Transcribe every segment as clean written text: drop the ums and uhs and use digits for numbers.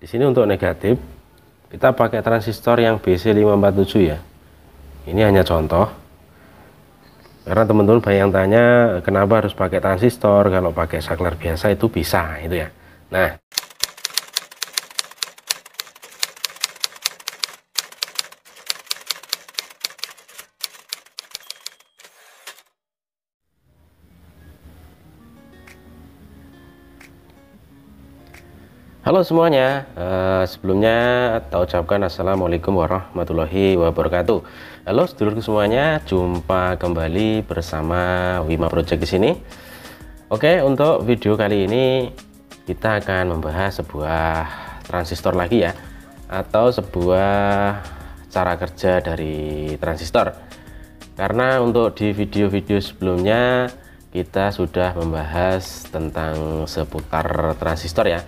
Di sini untuk negatif kita pakai transistor yang BC547 ya. Ini hanya contoh. Karena teman-teman banyak yang tanya kenapa harus pakai transistor, kalau pakai saklar biasa itu bisa itu ya. Nah, halo semuanya, sebelumnya saya ucapkan assalamualaikum warahmatullahi wabarakatuh. Halo sedulurku semuanya, jumpa kembali bersama Wima Project di sini. Oke, untuk video kali ini kita akan membahas sebuah transistor lagi ya, atau sebuah cara kerja dari transistor. Karena untuk di video-video sebelumnya kita sudah membahas tentang seputar transistor ya,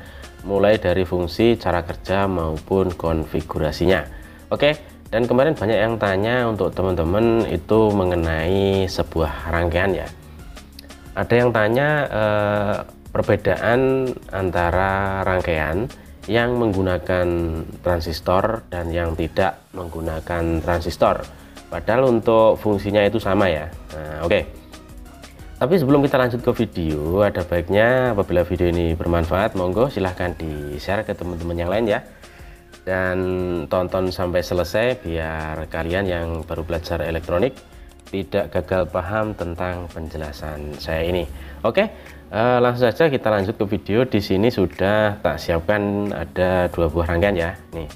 mulai dari fungsi, cara kerja maupun konfigurasinya. Oke, dan kemarin banyak yang tanya untuk teman-teman itu mengenai sebuah rangkaian ya. Ada yang tanya perbedaan antara rangkaian yang menggunakan transistor dan yang tidak menggunakan transistor, padahal untuk fungsinya itu sama ya. Nah, oke. Tapi sebelum kita lanjut ke video, ada baiknya apabila video ini bermanfaat, monggo silahkan di-share ke teman-teman yang lain ya. Dan tonton sampai selesai biar kalian yang baru belajar elektronik tidak gagal paham tentang penjelasan saya ini. Oke, langsung saja kita lanjut ke video. Di sini sudah tak siapkan ada dua buah rangkaian ya. Nih,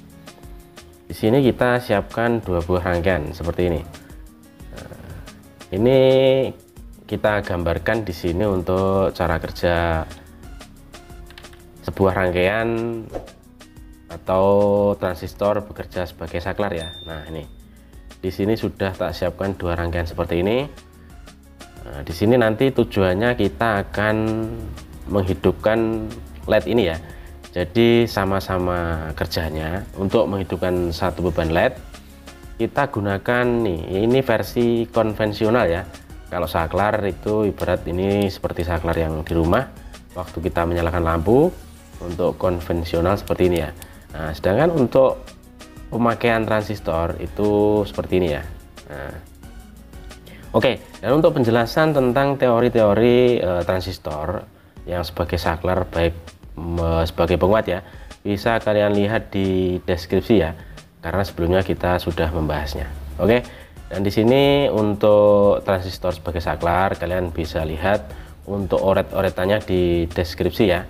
di sini kita siapkan dua buah rangkaian seperti ini. Ini kita gambarkan di sini untuk cara kerja sebuah rangkaian atau transistor bekerja sebagai saklar ya. Nah, ini di sini sudah tak siapkan dua rangkaian seperti ini. Nah, di sini nanti tujuannya kita akan menghidupkan LED ini ya. Jadi sama-sama kerjanya untuk menghidupkan satu beban LED. Kita gunakan nih, ini versi konvensional ya. Kalau saklar itu ibarat ini seperti saklar yang di rumah waktu kita menyalakan lampu, untuk konvensional seperti ini ya. Nah, sedangkan untuk pemakaian transistor itu seperti ini ya. Nah, oke, dan untuk penjelasan tentang teori-teori transistor yang sebagai saklar baik sebagai penguat ya, bisa kalian lihat di deskripsi ya, karena sebelumnya kita sudah membahasnya. Oke. Dan di sini untuk transistor sebagai saklar kalian bisa lihat untuk oret-oretannya di deskripsi ya.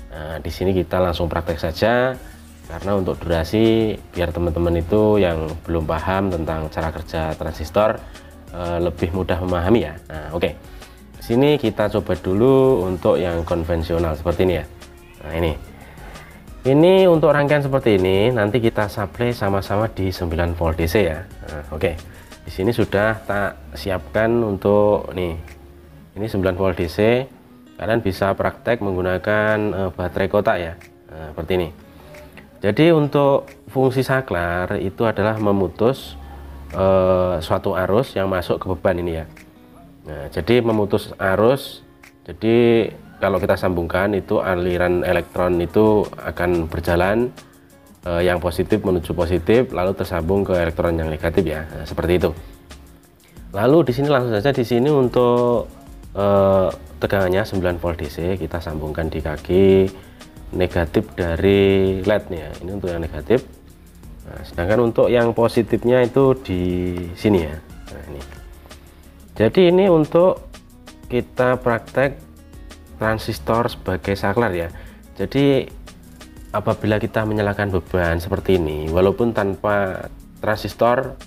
Nah, di sini kita langsung praktek saja karena untuk durasi biar teman-teman itu yang belum paham tentang cara kerja transistor lebih mudah memahami ya. Nah, oke. Di sini kita coba dulu untuk yang konvensional seperti ini ya. Nah, ini untuk rangkaian seperti ini nanti kita supply sama-sama di 9 volt DC ya. Nah, oke. Di sini sudah tak siapkan untuk nih, ini 9 volt DC. Kalian bisa praktek menggunakan baterai kotak ya. Nah, seperti ini. Jadi untuk fungsi saklar itu adalah memutus suatu arus yang masuk ke beban ini ya. Nah, jadi memutus arus. Jadi kalau kita sambungkan itu aliran elektron itu akan berjalan yang positif menuju positif, lalu tersambung ke elektron yang negatif ya. Nah, seperti itu. Lalu di sini langsung saja di sini untuk tegangannya 9 volt DC kita sambungkan di kaki negatif dari LED nih ya. Ini untuk yang negatif. Nah, sedangkan untuk yang positifnya itu di sini ya. Nah, ini. Jadi ini untuk kita praktek transistor sebagai saklar ya. Jadi apabila kita menyalakan beban seperti ini, walaupun tanpa transistor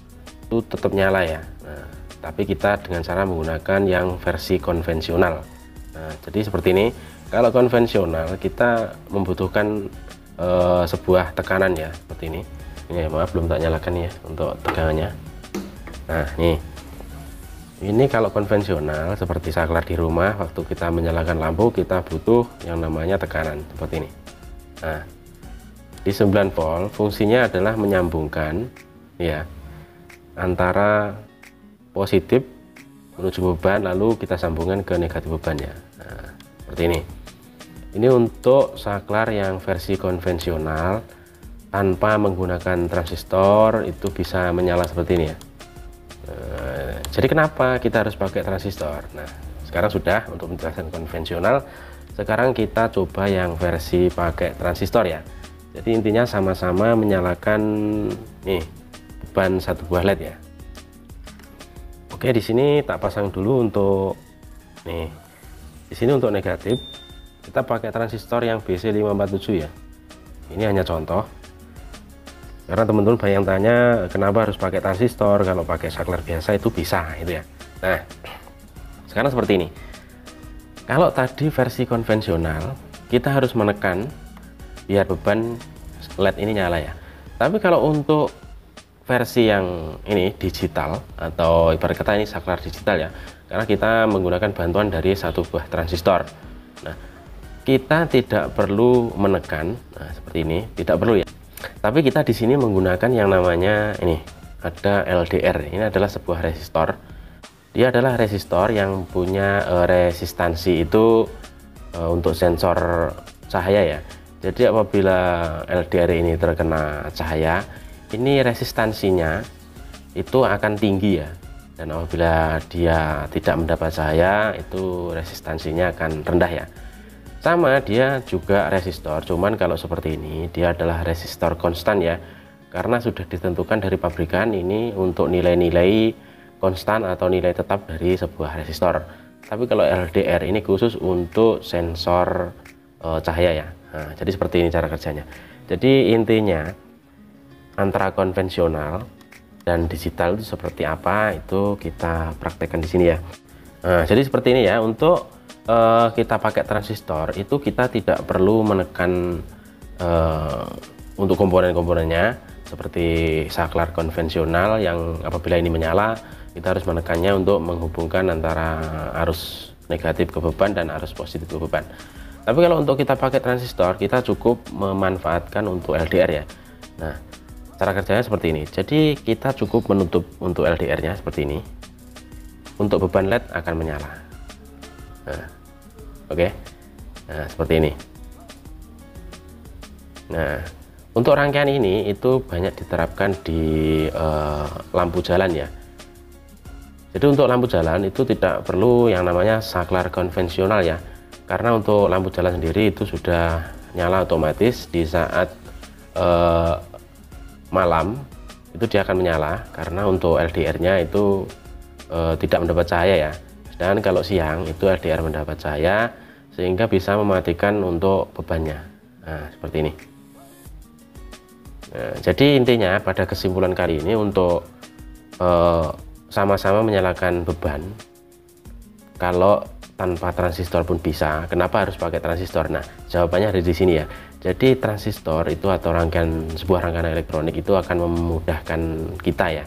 itu tetap nyala ya. Nah, tapi kita dengan cara menggunakan yang versi konvensional. Nah, jadi seperti ini. Kalau konvensional kita membutuhkan sebuah tekanan ya, seperti ini. Ini maaf belum tak nyalakan ya untuk tegangannya. Nah, ini kalau konvensional seperti saklar di rumah, waktu kita menyalakan lampu kita butuh yang namanya tekanan seperti ini. Nah, di 9 volt fungsinya adalah menyambungkan ya antara positif menuju beban lalu kita sambungkan ke negatif bebannya. Nah, seperti ini. Ini untuk saklar yang versi konvensional tanpa menggunakan transistor itu bisa menyala seperti ini ya. Jadi kenapa kita harus pakai transistor? Nah, sekarang sudah untuk menjelaskan konvensional. Sekarang kita coba yang versi pakai transistor ya. Jadi intinya sama-sama menyalakan nih beban satu buah LED ya. Oke, di sini tak pasang dulu untuk nih. Di sini untuk negatif kita pakai transistor yang BC547 ya. Ini hanya contoh. Karena teman-teman banyak yang tanya kenapa harus pakai transistor, kalau pakai saklar biasa itu bisa gitu ya. Nah, sekarang seperti ini. Kalau tadi versi konvensional kita harus menekan biar beban LED ini nyala ya. Tapi kalau untuk versi yang ini digital atau ibarat kata ini saklar digital ya, karena kita menggunakan bantuan dari satu buah transistor. Nah, kita tidak perlu menekan, nah seperti ini, tidak perlu ya. Tapi kita di sini menggunakan yang namanya ini, ada LDR. Ini adalah sebuah resistor. Dia adalah resistor yang punya resistansi itu untuk sensor cahaya ya. Jadi apabila LDR ini terkena cahaya, ini resistansinya itu akan tinggi ya. Dan apabila dia tidak mendapat cahaya, itu resistansinya akan rendah ya. Sama, dia juga resistor, cuman kalau seperti ini dia adalah resistor konstan ya, karena sudah ditentukan dari pabrikan ini untuk nilai-nilai konstan atau nilai tetap dari sebuah resistor. Tapi kalau LDR ini khusus untuk sensor cahaya ya. Nah, jadi seperti ini cara kerjanya. Jadi intinya antara konvensional dan digital itu seperti apa, itu kita praktekkan di sini ya. Nah, jadi seperti ini ya. Untuk kita pakai transistor itu kita tidak perlu menekan untuk komponen-komponennya seperti saklar konvensional yang apabila ini menyala kita harus menekannya untuk menghubungkan antara arus negatif ke beban dan arus positif ke beban. Tapi kalau untuk kita pakai transistor kita cukup memanfaatkan untuk LDR ya. Nah, cara kerjanya seperti ini. Jadi kita cukup menutup untuk LDR-nya seperti ini. Untuk beban LED akan menyala. Nah, oke. Nah, seperti ini. Nah, untuk rangkaian ini itu banyak diterapkan di lampu jalan ya. Jadi untuk lampu jalan itu tidak perlu yang namanya saklar konvensional ya. Karena untuk lampu jalan sendiri itu sudah nyala otomatis di saat malam itu dia akan menyala, karena untuk LDR-nya itu tidak mendapat cahaya ya. Dan kalau siang itu LDR mendapat cahaya sehingga bisa mematikan untuk bebannya. Nah, seperti ini. Nah, jadi intinya pada kesimpulan kali ini untuk sama-sama menyalakan beban kalau tanpa transistor pun bisa. Kenapa harus pakai transistor? Nah, jawabannya ada di sini ya. Jadi transistor itu atau sebuah rangkaian elektronik itu akan memudahkan kita ya.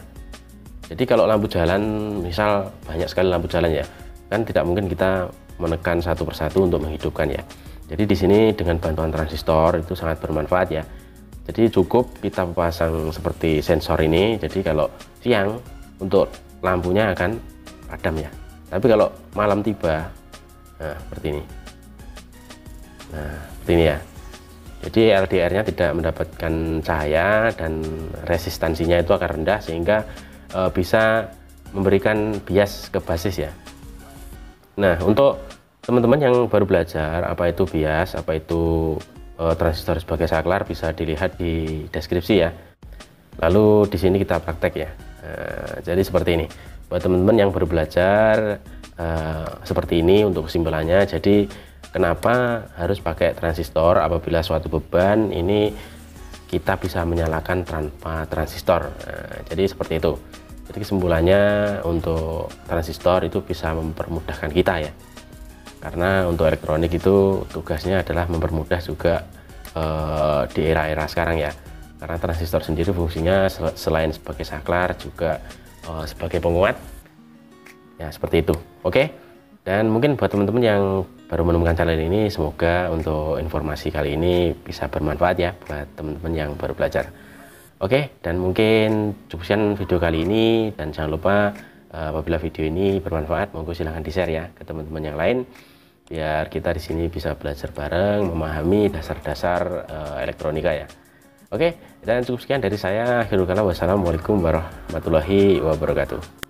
Jadi kalau lampu jalan, misal banyak sekali lampu jalan ya, kan tidak mungkin kita menekan satu persatu untuk menghidupkan ya. Jadi di sini dengan bantuan transistor itu sangat bermanfaat ya. Jadi cukup kita pasang seperti sensor ini. Jadi kalau siang untuk lampunya akan padam ya. Tapi kalau malam tiba, nah seperti ini. Nah seperti ini ya. Jadi LDR-nya tidak mendapatkan cahaya dan resistansinya itu akan rendah sehingga bisa memberikan bias ke basis ya. Nah, untuk teman-teman yang baru belajar apa itu bias, apa itu transistor sebagai saklar, bisa dilihat di deskripsi ya. Lalu di sini kita praktek ya. Jadi seperti ini. Buat teman-teman yang baru belajar seperti ini untuk kesimpulannya. Jadi kenapa harus pakai transistor apabila suatu beban ini kita bisa menyalakan tanpa transistor. Jadi seperti itu. Jadi kesimpulannya untuk transistor itu bisa mempermudahkan kita ya. Karena untuk elektronik itu tugasnya adalah mempermudah juga di era-era sekarang ya. Karena transistor sendiri fungsinya selain sebagai saklar juga sebagai penguat. Ya seperti itu. Oke. Dan mungkin buat teman-teman yang baru menemukan channel ini, semoga untuk informasi kali ini bisa bermanfaat ya buat teman-teman yang baru belajar. Oke, dan mungkin cukup sekian video kali ini, dan jangan lupa apabila video ini bermanfaat, monggo silahkan di share ya ke teman-teman yang lain biar kita di sini bisa belajar bareng, memahami dasar-dasar elektronika ya. Oke, dan cukup sekian dari saya. Akhirul kalam, wassalamualaikum warahmatullahi wabarakatuh.